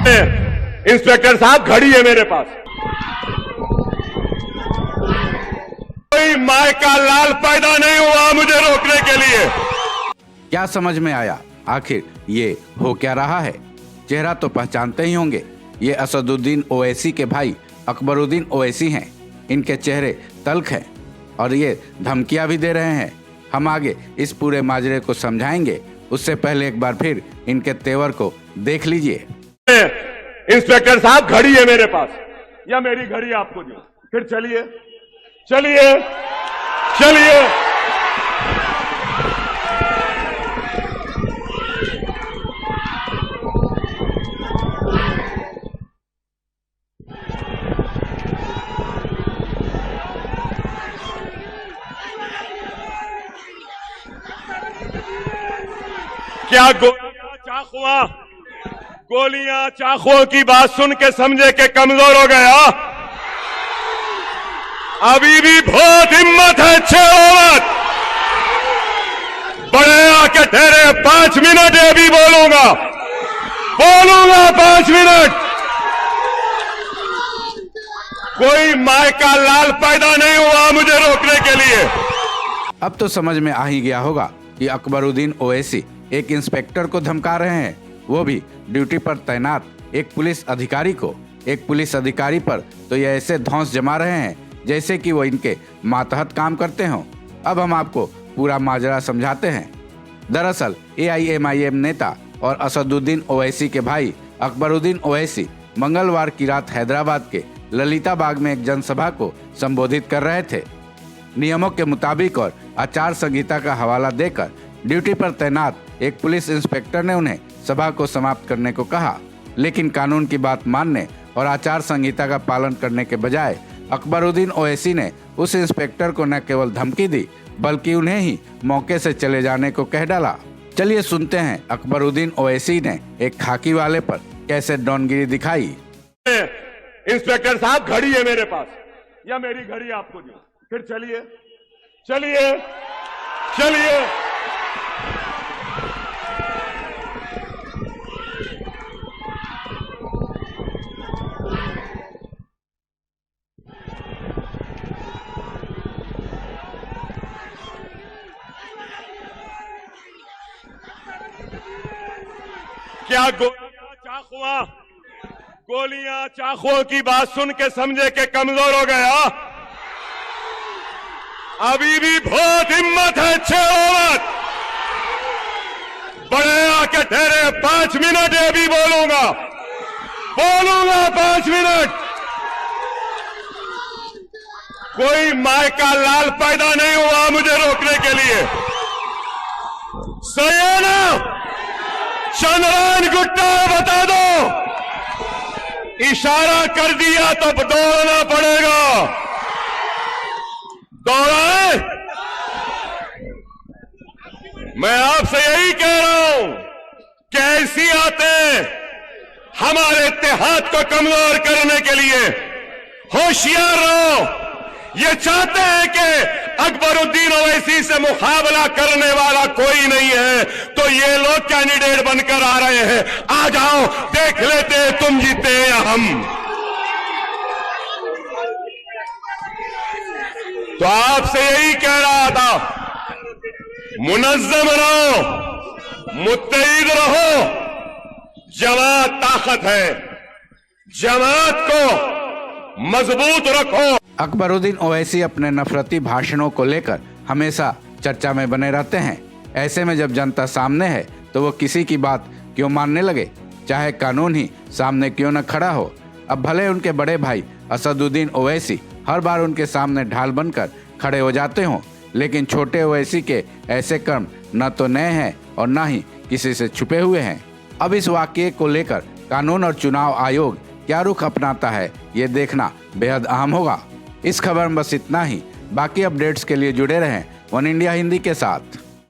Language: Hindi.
इंस्पेक्टर साहब घड़ी है मेरे पास। कोई माय का लाल पैदा नहीं हुआ मुझे रोकने के लिए। क्या समझ में आया आखिर ये हो क्या रहा है? चेहरा तो पहचानते ही होंगे, ये असदुद्दीन ओवैसी के भाई अकबरुद्दीन ओवैसी हैं। इनके चेहरे तल्ख हैं और ये धमकियां भी दे रहे हैं। हम आगे इस पूरे माजरे को समझाएंगे, उससे पहले एक बार फिर इनके तेवर को देख लीजिए। इंस्पेक्टर साहब घड़ी है मेरे पास, या मेरी घड़ी आपको दी? फिर चलिए चलिए चलिए। क्या गोलियां चाकुओं की बात सुन के समझे के कमजोर हो गया? अभी भी बहुत हिम्मत है, छेवत बड़े आके ठहरे 5 मिनट, अभी बोलूंगा 5 मिनट। कोई माय का लाल पैदा नहीं हुआ मुझे रोकने के लिए। अब तो समझ में आ ही गया होगा कि अकबरुद्दीन ओवैसी एक इंस्पेक्टर को धमका रहे हैं, वो भी ड्यूटी पर तैनात एक पुलिस अधिकारी को। एक पुलिस अधिकारी पर तो ये ऐसे धौंस जमा रहे हैं जैसे कि वो इनके मातहत काम करते हों। अब हम आपको पूरा माजरा समझाते हैं। दरअसल AIMIM नेता और असदुद्दीन ओवैसी के भाई अकबरुद्दीन ओवैसी मंगलवार की रात हैदराबाद के ललिता बाग में एक जनसभा को संबोधित कर रहे थे। नियमों के मुताबिक और आचार संहिता का हवाला देकर ड्यूटी पर तैनात एक पुलिस इंस्पेक्टर ने उन्हें सभा को समाप्त करने को कहा, लेकिन कानून की बात मानने और आचार संहिता का पालन करने के बजाय अकबरुद्दीन ओवैसी ने उस इंस्पेक्टर को न केवल धमकी दी बल्कि उन्हें ही मौके से चले जाने को कह डाला। चलिए सुनते हैं अकबरुद्दीन ओवैसी ने एक खाकी वाले पर कैसे डॉनगिरी दिखाई। इंस्पेक्टर साहब घड़ी है मेरे पास, या मेरी घड़ी आपको दी? फिर चलिए चलिए चलिए। क्या गोलियां चाकुओं की बात सुन के समझे के कमजोर हो गया? अभी भी बहुत हिम्मत है, छेवत बड़े आके ठहरे 5 मिनट, अभी बोलूंगा 5 मिनट। कोई माय का लाल पैदा नहीं हुआ मुझे रोकने के लिए। सही है ना? चंद्रायन गुट्टा बता दो, इशारा कर दिया तो दौड़ना पड़ेगा। दौड़ाए? मैं आपसे यही कह रहा हूं, कैसी आते हमारे इत्तेहाद को कमजोर करने के लिए। होशियार रहो। ये चाहते हैं कि अकबरुद्दीन ओवैसी से मुकाबला करने वाला कोई नहीं है, तो ये लोग कैंडिडेट बनकर आ रहे हैं। आ जाओ, देख लेते तुम जीते या हम। तो आपसे यही कह रहा था, मुनज्जम रहो, मुत्तैद रहो। जमात ताकत है, जमात को मजबूत रखो। अकबरुद्दीन ओवैसी अपने नफरती भाषणों को लेकर हमेशा चर्चा में बने रहते हैं। ऐसे में जब जनता सामने है तो वो किसी की बात क्यों मानने लगे, चाहे कानून ही सामने क्यों न खड़ा हो। अब भले उनके बड़े भाई असदुद्दीन ओवैसी हर बार उनके सामने ढाल बनकर खड़े हो जाते हों, लेकिन छोटे ओवैसी के ऐसे कर्म न तो नए हैं और न ही किसी से छुपे हुए हैं। अब इस वाकये को लेकर कानून और चुनाव आयोग क्या रुख अपनाता है, ये देखना बेहद अहम होगा। इस खबर में बस इतना ही। बाकी अपडेट्स के लिए जुड़े रहें वन इंडिया हिंदी के साथ।